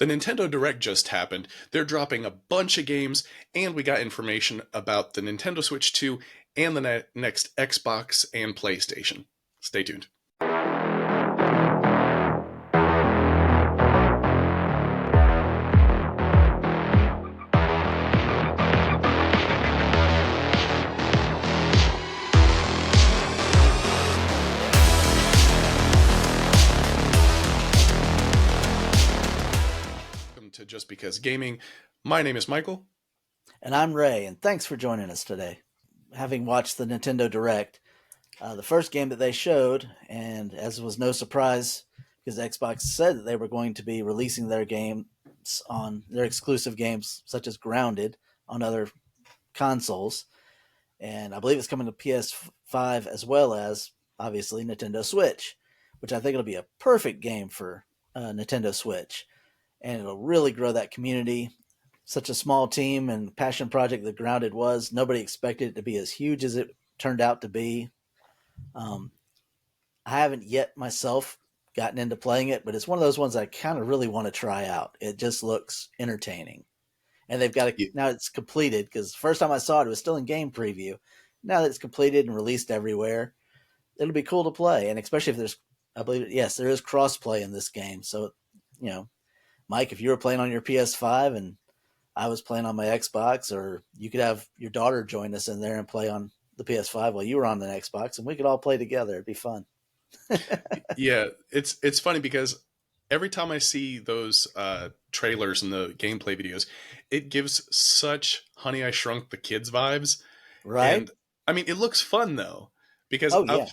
the Nintendo Direct just happened. They're dropping a bunch of games, and we got information about the Nintendo Switch 2 and the next Xbox and PlayStation. Stay tuned. Welcome to Just Because Gaming. My name is Michael. And I'm Ray, and thanks for joining us today. Having watched the Nintendo Direct, the first game that they showed, and as was no surprise, because Xbox said that they were going to be releasing their games on their exclusive games, such as Grounded, on other consoles. And I believe it's coming to PS5 as well as, obviously, Nintendo Switch, which I think it'll be a perfect game for Nintendo Switch. And it'll really grow that community. Such a small team and passion project that Grounded was. Nobody expected it to be as huge as it turned out to be. I haven't yet myself gotten into playing it, but it's one of those ones I kind of really want to try out. It just looks entertaining. And they've got it, now it's completed, because the first time I saw it, it was still in game preview. Now that it's completed and released everywhere, it'll be cool to play. And especially if there's, I believe, yes, there is cross-play in this game. So, Mike, if you were playing on your PS5 and I was playing on my Xbox, or you could have your daughter join us in there and play on the PS5 while you were on the Xbox, and we could all play together. It'd be fun. Yeah, it's funny because every time I see those trailers and the gameplay videos, it gives such Honey I Shrunk the Kids vibes. Right? And I mean, it looks fun though, because Oh, yeah.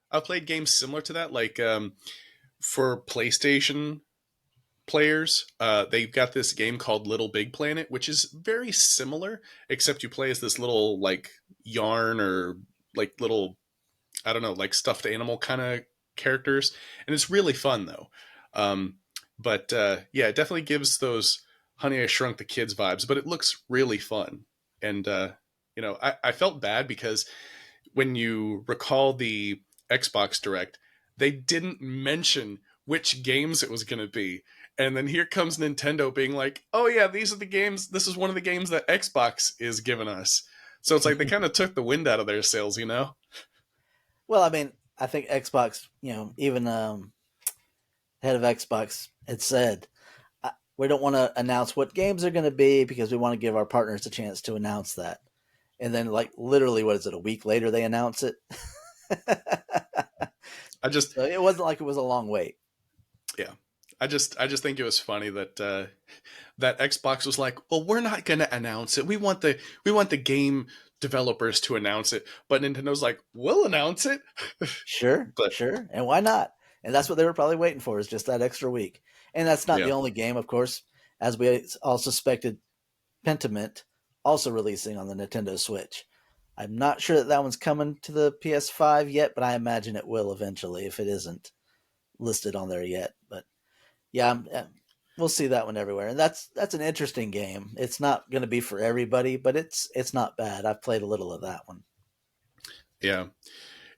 I've played games similar to that, like for PlayStation players, they've got this game called Little Big Planet, which is very similar, except you play as this little like yarn or like little, I don't know, like stuffed animal kind of characters, and it's really fun though. But yeah, it definitely gives those Honey I Shrunk the Kids vibes, but it looks really fun. And I felt bad because when you recall the Xbox Direct, they didn't mention which games it was going to be. And then here comes Nintendo being like, oh yeah, these are the games. This is one of the games that Xbox is giving us. So it's like they kind of took the wind out of their sails, you know? Well, I mean, I think Xbox, even head of Xbox had said, we don't want to announce what games are going to be because we want to give our partners a chance to announce that. And then, like, literally, what is it, a week later they announce it? So it wasn't like it was a long wait. Yeah. I just think it was funny that that Xbox was like, well, we're not going to announce it. We want the game developers to announce it, but Nintendo's like, we'll announce it. Sure, But sure. And why not? And that's what they were probably waiting for, is just that extra week. And that's not yeah, the only game, of course. As we all suspected, Pentiment also releasing on the Nintendo Switch. I'm not sure that one's coming to the PS5 yet, but I imagine it will eventually if it isn't listed on there yet. But yeah, we'll see that one everywhere. And that's an interesting game. It's not going to be for everybody, but it's not bad. I've played a little of that one. yeah.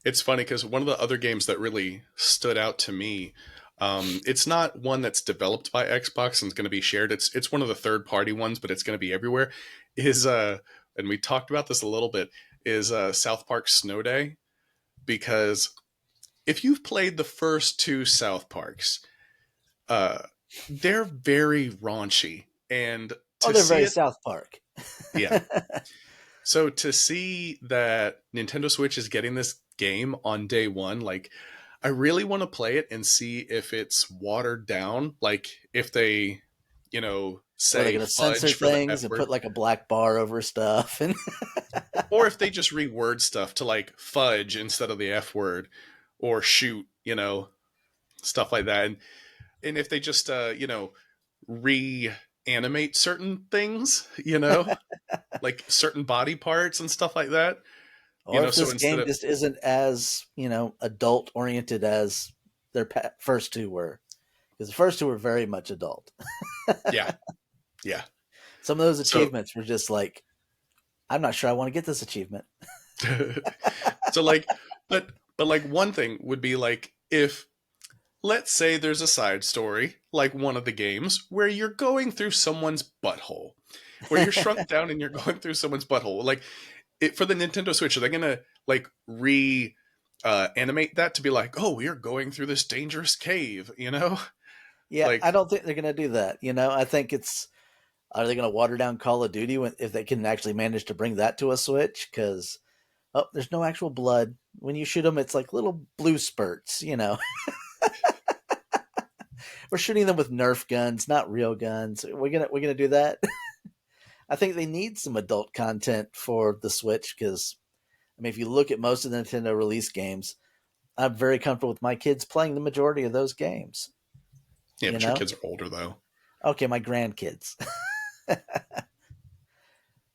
It's funny because one of the other games that really stood out to me, it's not one that's developed by Xbox and is going to be shared. It's one of the third party ones, but it's going to be everywhere. Is and we talked about this a little bit. Is South Park Snow Day, because if you've played the first two South Parks, uh, they're very raunchy, and Oh, to they're see very it, South Park. yeah. So to see that Nintendo Switch is getting this game on day one, like I really want to play it and see if it's watered down, like if they, Where they're say going to censor fudge for the things F and word, put like a black bar over stuff. And or if they just reword stuff to like fudge instead of the F word, or shoot, stuff like that. And if they just reanimate certain things, like certain body parts and stuff like that. or if So this instead game of, just isn't as, adult oriented as their first two were. Because the first two were very much adult. yeah, yeah. Some of those So, achievements were just like, I'm not sure I want to get this achievement. so like, but like one thing would be like if let's say there's a side story, like one of the games, where you're going through someone's butthole, where you're shrunk down and you're going through someone's butthole. Like it for the Nintendo Switch, are they gonna like re animate that to be like, oh, we are going through this dangerous cave, you know? Yeah, Like, I don't think they're going to do that. I think it's are they going to water down Call of Duty if they can actually manage to bring that to a Switch? Because there's no actual blood. When you shoot them, it's like little blue spurts. We're shooting them with Nerf guns, not real guns. We're gonna do that. I think they need some adult content for the Switch because I mean, if you look at most of the Nintendo release games, I'm very comfortable with my kids playing the majority of those games. yeah, You but your know, kids are older though. okay, my grandkids.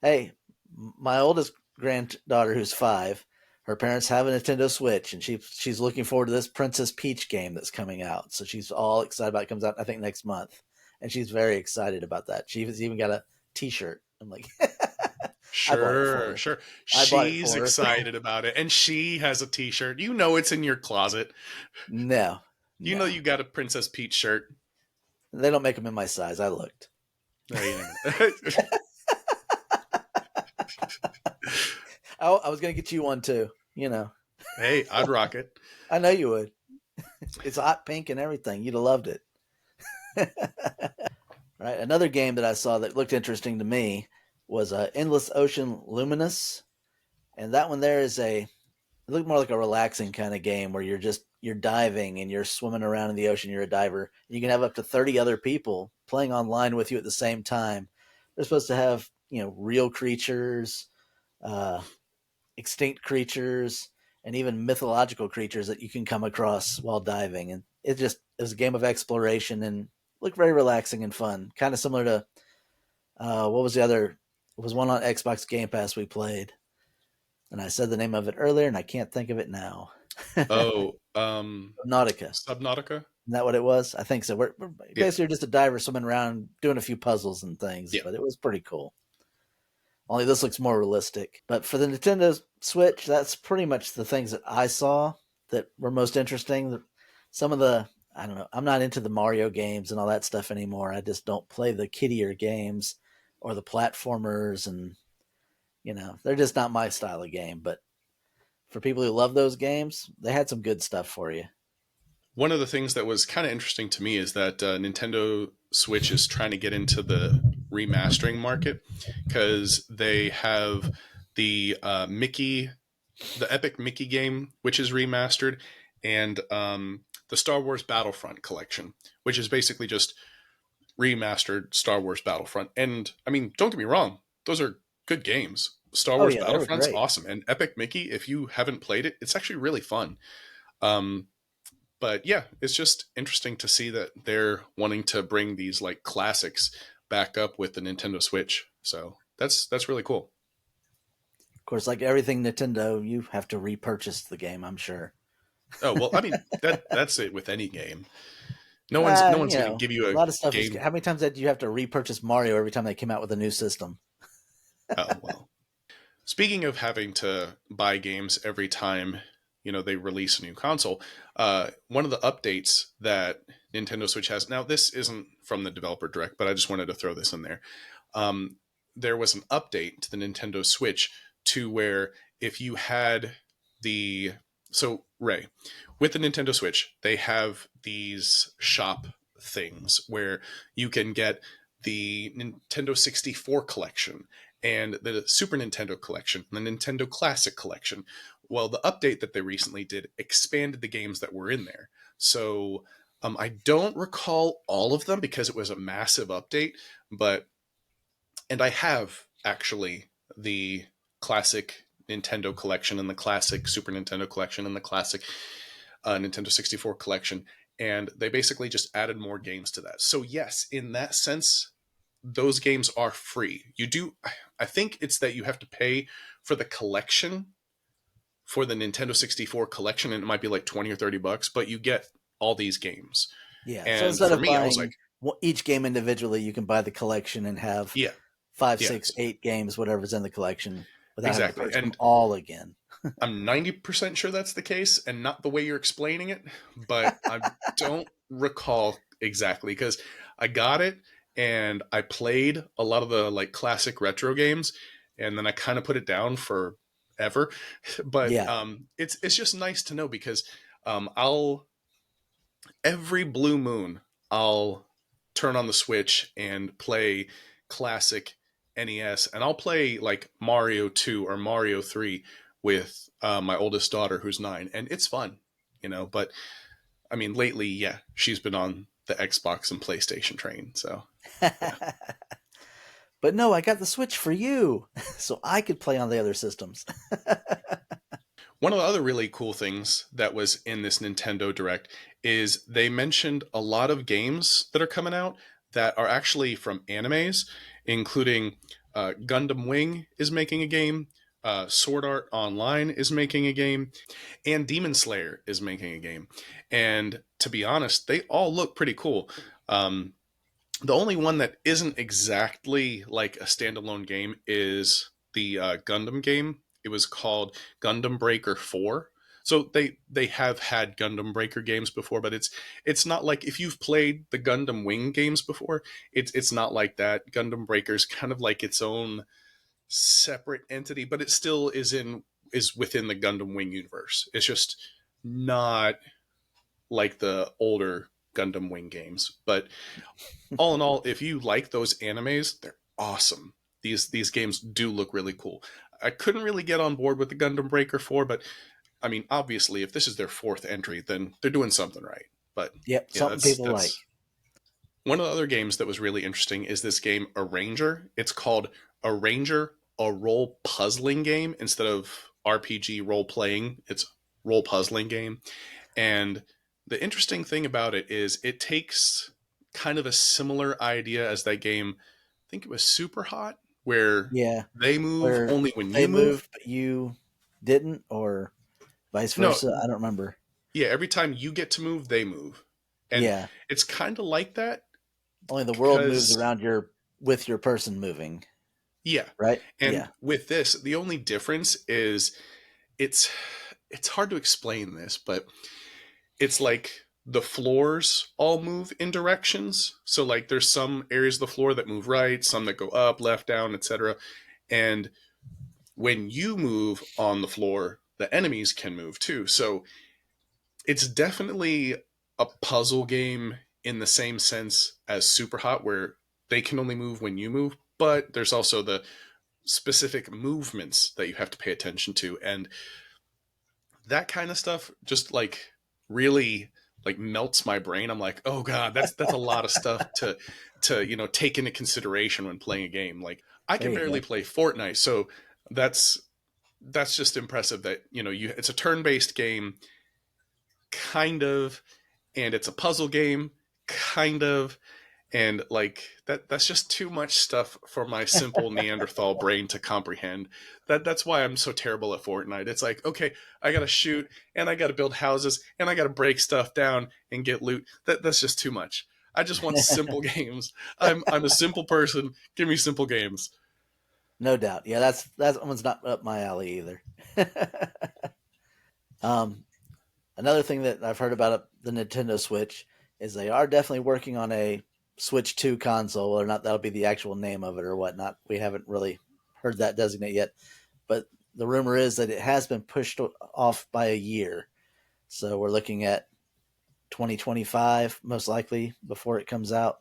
Hey, my oldest granddaughter, who's 5, her parents have a Nintendo Switch, and she's looking forward to this Princess Peach game that's coming out. So she's all excited about it. It comes out, I think, next month, and she's very excited about that. She's even got a T-shirt. I'm like, I bought it for Sure, her. sure. I bought it She's for her. excited about it, and she has a T-shirt. You know it's in your closet. No, You know no, you got a Princess Peach shirt. they don't make them in my size. I looked. No, you ain't. I was gonna get you one too. Hey, I'd rock it. I know you would. It's hot pink and everything. You'd have loved it. Right. Another game that I saw that looked interesting to me was Endless Ocean Luminous, and that one there is it looked more like a relaxing kind of game where you're diving and you're swimming around in the ocean. You're a diver. You can have up to 30 other people playing online with you at the same time. They're supposed to have real creatures, uh, extinct creatures, and even mythological creatures that you can come across while diving. And it was a game of exploration and looked very relaxing and fun. Kind of similar to what was the other? It was one on Xbox Game Pass we played, and I said the name of it earlier, and I can't think of it now. Oh, Nautica. Subnautica. Isn't that what it was? I think so. We're Yeah, basically just a diver swimming around doing a few puzzles and things, yeah. but it was pretty cool. Only this looks more realistic. But for the Nintendo Switch, that's pretty much the things that I saw that were most interesting. Some of I don't know, I'm not into the Mario games and all that stuff anymore. I just don't play the kiddier games or the platformers, and, they're just not my style of game. But for people who love those games, they had some good stuff for you. One of the things that was kind of interesting to me is that Nintendo Switch is trying to get into the remastering market because they have the the Epic Mickey game, which is remastered, and the Star Wars Battlefront collection, which is basically just remastered Star Wars Battlefront. And I mean, don't get me wrong, those are good games. Star Oh, Wars yeah, they were Battlefront's great. awesome, and Epic Mickey, if you haven't played it, it's actually really fun. Um, but yeah, it's just interesting to see that they're wanting to bring these like classics back up with the Nintendo Switch. So that's really cool. Of course, like everything Nintendo, you have to repurchase the game, I'm sure. Oh well, I mean that's it with any game. No one's going to give you A a lot of stuff is. game. How many times did you have to repurchase Mario every time they came out with a new system? Oh well. Speaking of having to buy games every time they release a new console, one of the updates that Nintendo Switch has now, this isn't from the developer direct, but I just wanted to throw this in there. Um, there was an update to the Nintendo Switch to where if you had the Ray, with the Nintendo Switch, they have these shop things where you can get the Nintendo 64 collection and the Super Nintendo collection, the Nintendo Classic collection. Well, the update that they recently did expanded the games that were in there. So I don't recall all of them because it was a massive update, but and I have actually the classic Nintendo collection and the classic Super Nintendo collection and the classic Nintendo 64 collection. And they basically just added more games to that. So, yes, in that sense, those games are free. I think it's that you have to pay for the collection for the Nintendo 64 collection, and it might be like 20 or $30, but you get all these games. Yeah. So And instead for of me, I was like, buying each game individually, you can buy the collection and have yeah, five, yeah, six, 8 games, whatever's in the collection without having to exactly. purchase them And all again. I'm 90% sure that's the case and not the way you're explaining it, but I don't recall exactly because I got it and I played a lot of the like classic retro games and then I kind of put it down for ever. But Yeah. it's just nice to know because I'll every blue moon I'll turn on the Switch and play classic NES, and I'll play like Mario 2 or Mario 3 with my oldest daughter who's 9, and it's fun, you know. But I mean, lately, yeah, she's been on the Xbox and PlayStation train, so yeah. But no, I got the Switch for you, so I could play on the other systems. One of the other really cool things that was in this Nintendo Direct is they mentioned a lot of games that are coming out that are actually from animes, including Gundam Wing is making a game, Sword Art Online is making a game, and Demon Slayer is making a game. And to be honest, they all look pretty cool. Um, the only one that isn't exactly like a standalone game is the Gundam game. It was called Gundam Breaker 4. So they have had Gundam Breaker games before, but it's not like if you've played the Gundam Wing games before, it's not like that. Gundam Breaker's kind of like its own separate entity, but it still is within the Gundam Wing universe. It's just not like the older Gundam Wing games. But all in all, if you like those animes, they're awesome. These games do look really cool. I couldn't really get on board with the Gundam Breaker 4, but I mean, obviously, if this is their fourth entry, then they're doing something right. But Yep, yeah, something people that's like. one of the other games that was really interesting is this game Arranger. It's called Arranger, a role puzzling game instead of RPG role playing. It's role puzzling game. And the interesting thing about it is it takes kind of a similar idea as that game. I think it was Super Hot, where Yeah, they move where only when they you move. moved but you didn't, or vice No, versa. I don't remember. yeah, every time you get to move, they move. And Yeah, it's kind of like that only the world moves because, around your with your person moving, yeah. right? And Yeah, with this, the only difference is it's it's hard to explain this, but it's like the floors all move in directions. So like there's some areas of the floor that move right, some that go up, left, down, etc. And when you move on the floor, the enemies can move too. So it's definitely a puzzle game in the same sense as Super Hot, where they can only move when you move, but there's also the specific movements that you have to pay attention to. And that kind of stuff just like really like melts my brain. I'm like, oh god, that's a lot of stuff to take into consideration when playing a game. Like I there can you barely go. play Fortnite, so that's that's just impressive that you it's a turn-based game kind of, and it's a puzzle game kind of, and like that's just too much stuff for my simple Neanderthal brain to comprehend. That's why I'm so terrible at Fortnite. It's like, okay, I gotta shoot and I gotta build houses and I gotta break stuff down and get loot. That's just too much. I just want simple games. I'm a simple person. Give me simple games. No doubt. Yeah, that one's not up my alley either. um, Another thing that I've heard about the Nintendo Switch is they are definitely working on a Switch 2 console, whether or not that'll be the actual name of it or whatnot. We haven't really heard that designate yet, but the rumor is that it has been pushed off by a year. So we're looking at 2025, most likely, before it comes out.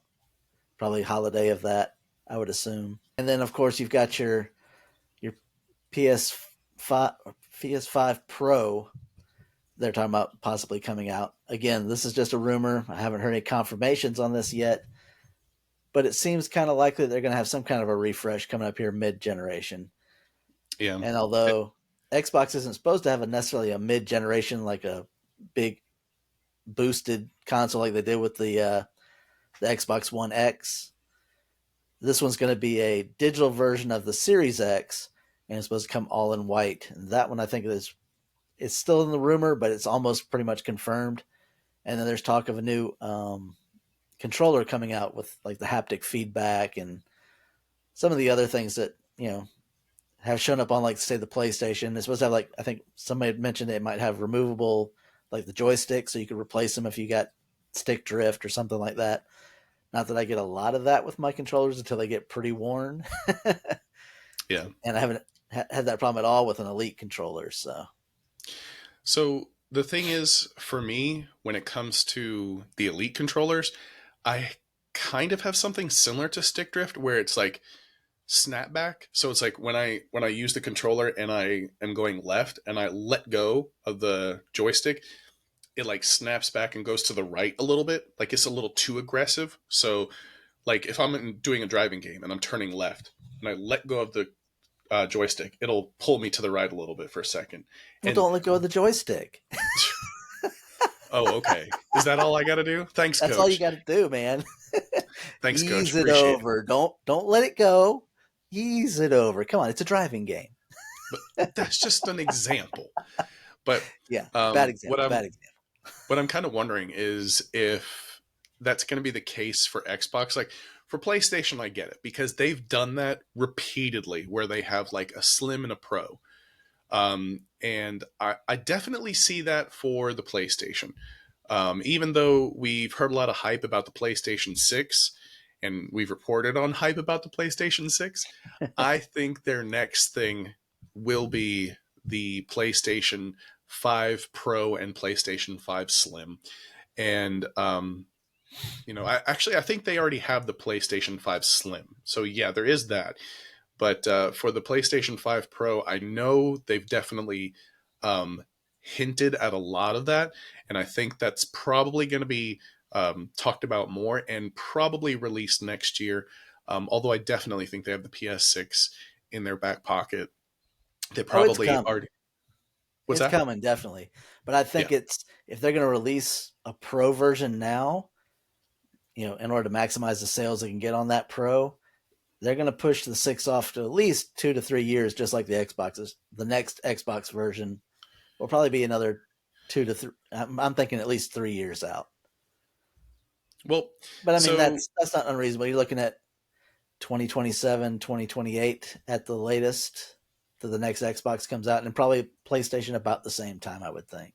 Probably holiday of that, I would assume. And then, of course, you've got your PS5 PS5 Pro. They're talking about possibly coming out again. This is just a rumor. I haven't heard any confirmations on this yet, but it seems kind of likely they're going to have some kind of a refresh coming up here mid-generation. Yeah. And although Xbox isn't supposed to have necessarily a mid-generation like a big boosted console like they did with the Xbox One X, this one's going to be a digital version of the Series X, and it's supposed to come all in white. And that one I think is it's still in the rumor, but it's almost pretty much confirmed. And then there's talk of a new controller coming out with like the haptic feedback and some of the other things that have shown up on, like, say, the PlayStation. It's supposed to have, like, I think somebody had mentioned it might have removable, like, the joystick, so you could replace them if you got stick drift or something like that. Not that I get a lot of that with my controllers until they get pretty worn, Yeah. and I haven't had that problem at all with an Elite controller. So So the thing is, for me, when it comes to the Elite controllers, I kind of have something similar to stick drift, where it's like snapback. So it's like when I use the controller and I am going left and I let go of the joystick, it like snaps back and goes to the right a little bit. Like it's a little too aggressive. So like if I'm doing a driving game and I'm turning left and I let go of the joystick, it'll pull me to the right a little bit for a second. well, And don't let go of the joystick. oh, okay. Is that all I got to do? Thanks, That's all you coach. got to do, man. Thanks, coach. Ease it Appreciate it. over. Don't let it go. Ease it over. Come on, it's a driving game. But that's just an example. But Yeah, bad what example. I'm Bad example. kind of wondering is if that's going to be the case for Xbox. Like for PlayStation, I get it because they've done that repeatedly, where they have like a Slim and a Pro. And I definitely see that for the PlayStation. Even though we've heard a lot of hype about the PlayStation 6 and we've reported on hype about the PlayStation 6, I think their next thing will be the PlayStation 5 Pro and PlayStation 5 Slim. And, I think they already have the PlayStation 5 Slim. So, yeah, there is that. But for the PlayStation 5 Pro, I know they've definitely hinted at a lot of that. And I think that's probably going to be talked about more and probably released next year. Although I definitely think they have the PS6 in their back pocket. They Oh, it's probably coming. already. What's It's that? coming, definitely. But I Yeah. think it's if they're going to release a Pro version now, in order to maximize the sales they can get on that Pro, they're going to push the six off to at least 2 to 3 years, just like the Xboxes. The next Xbox version will probably be another 2 to 3. I'm thinking at least 3 years out. Well, But I mean, so that's not unreasonable. You're looking at 2027, 2028 at the latest to the next Xbox comes out, and probably PlayStation about the same time, I would think.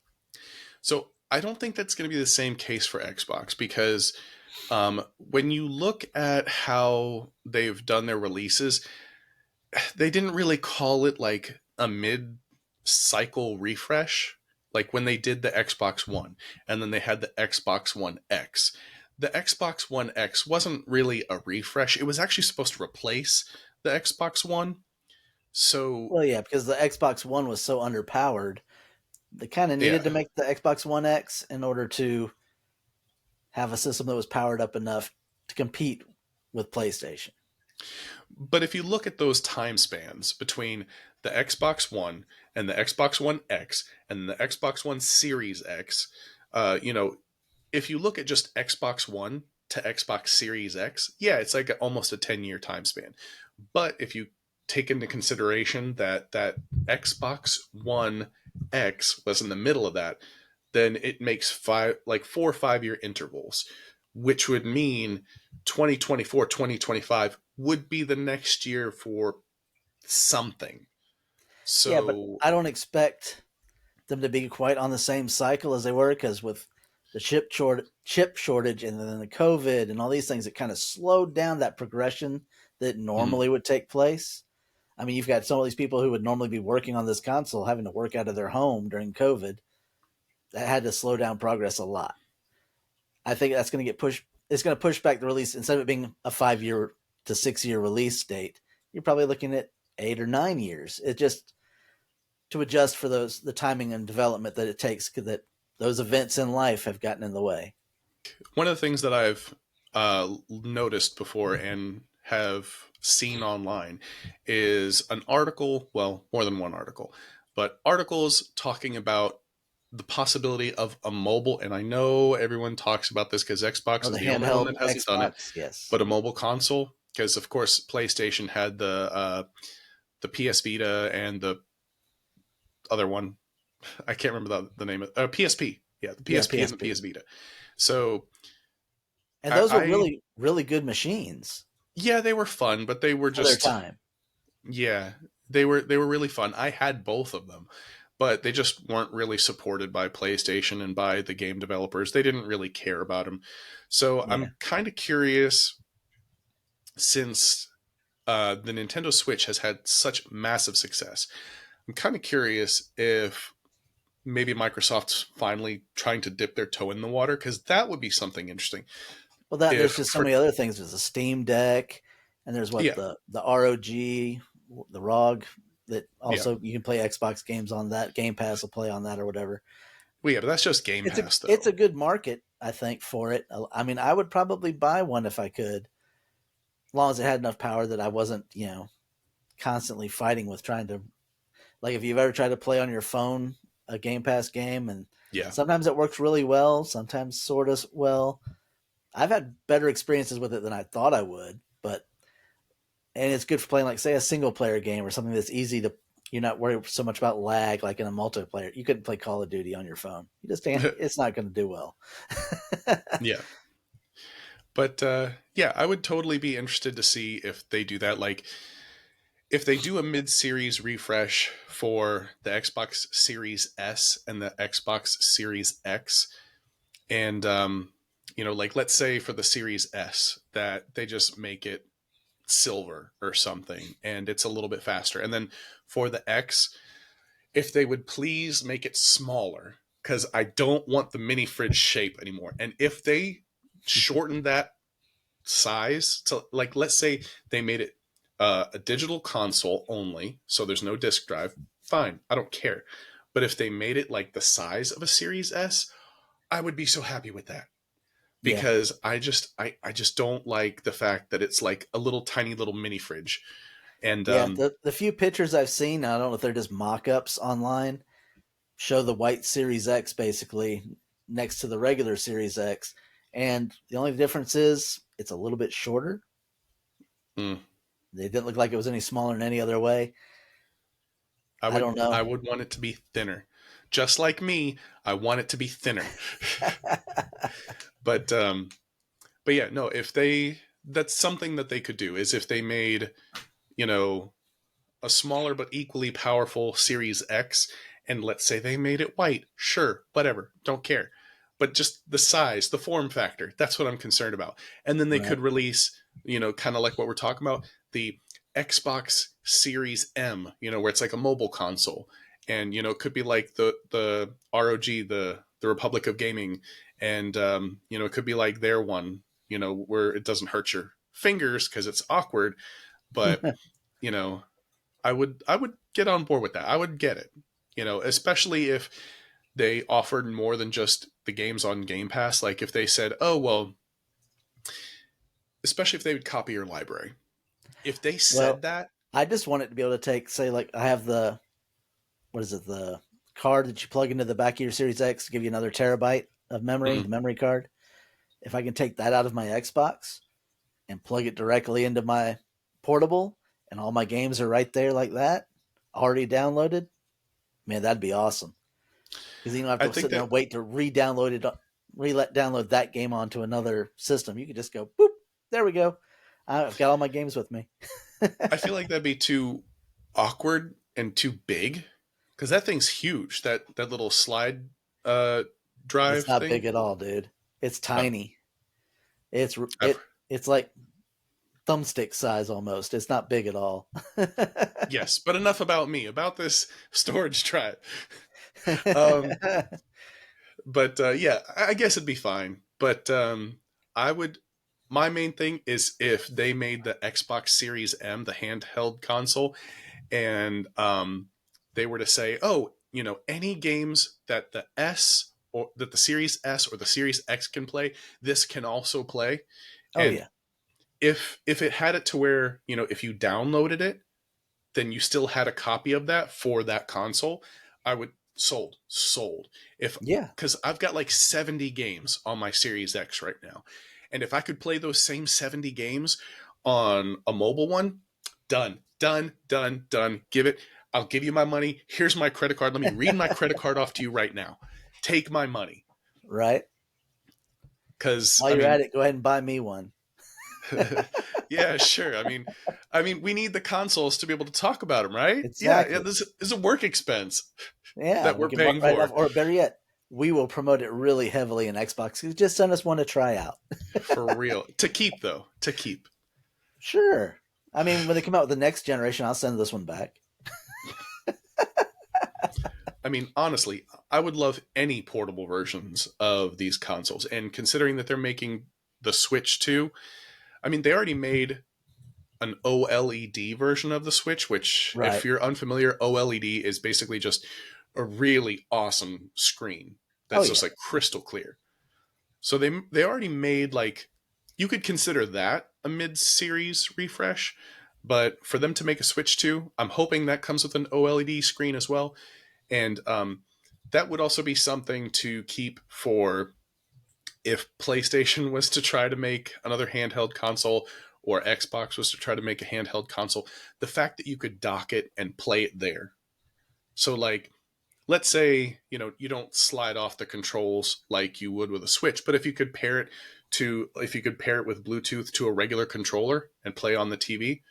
I don't think that's going to be the same case for Xbox because when you look at how they've done their releases, they didn't really call it like a mid cycle refresh like when they did the Xbox One and then they had the Xbox One X. The Xbox One X wasn't really a refresh. It was actually supposed to replace the Xbox One. So, Well, yeah, because the Xbox One was so underpowered, they kind of needed to yeah. make the Xbox One X in order to have a system that was powered up enough to compete with PlayStation. But if you look at those time spans between the Xbox One and the Xbox One X and the Xbox One Series X, if you look at just Xbox One to Xbox Series X, yeah, it's like almost a 10-year time span. But if you take into consideration that Xbox One X was in the middle of that, then it makes 4 or 5 year intervals, which would mean 2024, 2025 would be the next year for something. Yeah, but So, I don't expect them to be quite on the same cycle as they were because with the chip shortage and then the COVID and all these things, it kind of slowed down that progression that mhm. normally would take place. I mean, you've got some of these people who would normally be working on this console having to work out of their home during COVID. That had to slow down progress a lot. I think that's going to get pushed. It's going to push back the release instead of it being a 5 year to 6 year release date. You're probably looking at 8 or 9 years. It just to adjust for the timing and development that it takes that those events in life have gotten in the way. One of the things that I've noticed before and have seen online is an article, well, more than one article, but articles talking about the possibility of a mobile, and I know everyone talks about this because Xbox Oh, is the the only one handheld that hasn't done it, Xbox, yes, but a mobile console, because of course PlayStation had the PS Vita and the other one, I can't remember the name of PSP. Yeah, the yeah, PSP and the PSP, PS Vita. So and those were I really good machines yeah, they were fun, but they were for their just time. yeah. they were really fun. I had both of them, but they just weren't really supported by PlayStation and by the game developers. They didn't really care about them. So Yeah. I'm kind of curious, since the Nintendo Switch has had such massive success. I'm kind of curious if maybe Microsoft's finally trying to dip their toe in the water, because that would be something interesting. Well, that If there's just so for many other things. There's a Steam Deck, and there's what Yeah, the ROG, the ROG that yeah, also you can play Xbox games on that. Game Pass will play on that or whatever. well, yeah, but that's just Game It's a Pass, it's though. a good market, I think, for it. I mean, I would probably buy one if I could, as long as it had enough power that I wasn't, constantly fighting with trying to, like, if you've ever tried to play on your phone a Game Pass game, and Yeah, sometimes it works really well, sometimes sort of well. I've had better experiences with it than I thought I would, but and it's good for playing, like, say, a single player game or something that's easy to. You're not worried so much about lag like in a multiplayer. You couldn't play Call of Duty on your phone. You just can't. It's not going to do well. yeah. But yeah, I would totally be interested to see if they do that. Like, if they do a mid-series refresh for the Xbox Series S and the Xbox Series X, and like, let's say for the Series S that they just make it silver or something, and it's a little bit faster, and then for the X, if they would please make it smaller, because I don't want the mini fridge shape anymore, and if they shorten that size to, like, let's say they made it a digital console only, so there's no disk drive, fine, I don't care. But if they made it like the size of a Series S, I would be so happy with that, Yeah, because I just don't like the fact that it's like a little tiny little mini fridge. And yeah. The few pictures I've seen, I don't know if they're just mock-ups online, show the white Series X basically next to the regular Series X, and the only difference is it's a little bit shorter. mm, They didn't look like it was any smaller in any other way. I I would don't know. I would want it to be thinner, just like me. I want it to be thinner. but but yeah, no, if they that's something that they could do, is if they made, you know a smaller but equally powerful Series X, and let's say they made it white. Sure, whatever, don't care. But just the size, the form factor, that's what I'm concerned about. And then they Right. could release, kind of like what we're talking about, the Xbox Series M, where it's like a mobile console. And, it could be like the ROG, the Republic of Gaming. And, it could be like their one, where it doesn't hurt your fingers because it's awkward. But, you know, I would get on board with that. I would get it. Especially if they offered more than just the games on Game Pass. Like, if they said, "Oh, well," especially if they would copy your library. If they said Well, that, I just want it to be able to take, say, like, I have the, what is it, the card that you plug into the back of your Series X to give you another terabyte of memory, mm, the memory card. If I can take that out of my Xbox and plug it directly into my portable, and all my games are right there like that, already downloaded, man, that'd be awesome. Because you don't I have to think sit there that and wait to re-download it, download that game onto another system. You could just go, boop, there we go. I've got all my games with me. I feel like that'd be too awkward and too big, because that thing's huge. That little slide uh, drive It's not thing. big at all, dude. It's Oh, tiny. It's I've it's like thumbstick size almost. It's not big at all. yes, but enough about me, about this storage drive. um, but yeah, I guess it'd be fine. But I would. My main thing is if they made the Xbox Series M, the handheld console, and they were to say, "Oh, any games that the S or that the Series S or the Series X can play, this can also play." Oh And yeah, if it had it to where, if you downloaded it, then you still had a copy of that for that console, I would sold. If yeah, Because I've got like 70 games on my Series X right now. And if I could play those same 70 games on a mobile one, done, done, done, done. I'll give you my money. Here's my credit card. Let me read my credit card off to you right now. Take my money. right. Cuz While I you're at mean, it, go ahead and buy me one. yeah, sure. I mean, I mean, we need the consoles to be able to talk about them, right? Yeah, yeah. Exactly. This is a work expense Yeah, that we we're can mark paying right off, for. or better yet, we will promote it really heavily in Xbox. Just send us one to try out. For real. To keep, though. To keep. Sure. I mean, when they come out with the next generation, I'll send this one back. I mean, honestly, I would love any portable versions of these consoles. And considering that they're making the Switch too, I mean, they already made an OLED version of the Switch, which, if Right. you're unfamiliar, OLED is basically just a really awesome screen Oh that's just yeah. like crystal clear. So they already made like you could consider that a mid-series refresh, but for them to make a Switch 2, I'm hoping that comes with an OLED screen as well, and that would also be something to keep for if PlayStation was to try to make another handheld console or Xbox was to try to make a handheld console. The fact that you could dock it and play it there. So like let's say you don't slide off the controls like you would with a Switch, but if you could pair it with Bluetooth to a regular controller and play on the TV,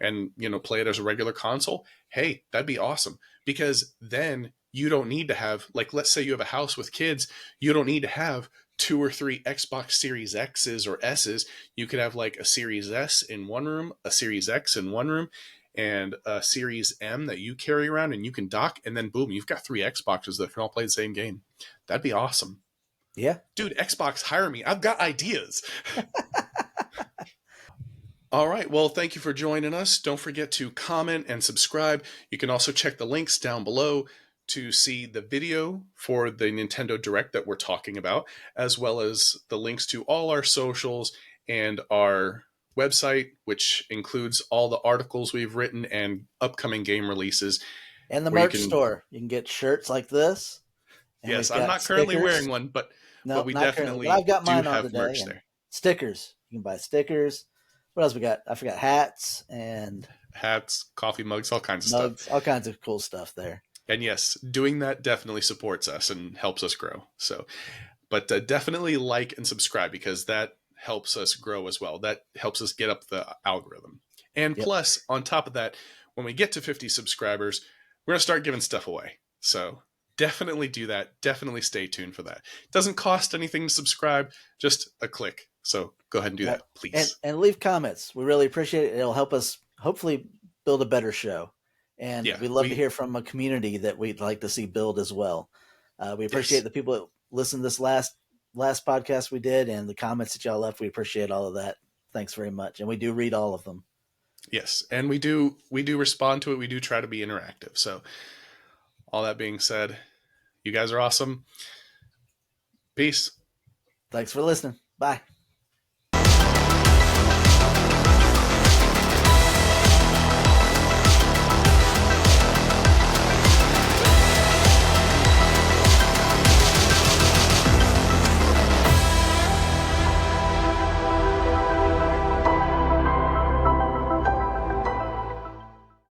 and play it as a regular console, hey, that'd be awesome, because then you don't need to have, like, let's say you have a house with kids, you don't need to have two or three Xbox Series X's or S's. You could have like a Series S in one room, a Series X in one room, and a Series M that you carry around and you can dock, and then boom, you've got three Xboxes that can all play the same game. That'd be awesome. Yeah. Dude, Xbox, hire me. I've got ideas. All right. Well, thank you for joining us. Don't forget to comment and subscribe. You can also check the links down below to see the video for the Nintendo Direct that we're talking about, as well as the links to all our socials and our website, which includes all the articles we've written and upcoming game releases, And the where you merch can. store. You can get shirts like this, and Yes, we've I'm got not currently wearing stickers. one, but No, we not currently, but definitely I've got do mine on have today. merch And there. stickers. You can buy stickers. What else we got? I forgot hats and Hats, coffee mugs, all kinds of stuff. mugs, all kinds of cool stuff there. And yes, doing that definitely supports us and helps us grow. So, but definitely like and subscribe, because that helps us grow as well. That helps us get up the algorithm. And Yep. plus, on top of that, when we get to 50 subscribers, we're going to start giving stuff away. So definitely do that. Definitely stay tuned for that. It doesn't cost anything to subscribe, just a click. So go ahead and do Yep. that, please. And leave comments. We really appreciate it. It'll help us hopefully build a better show. And Yeah, we love to hear from a community that we'd like to see build as well. We appreciate yes. the people that listened to this last podcast we did, and the comments that y'all left. We appreciate all of that. Thanks very much. And we do read all of them. Yes, and we do respond to it. We do try to be interactive. So, all that being said, you guys are awesome. Peace. Thanks for listening. Bye.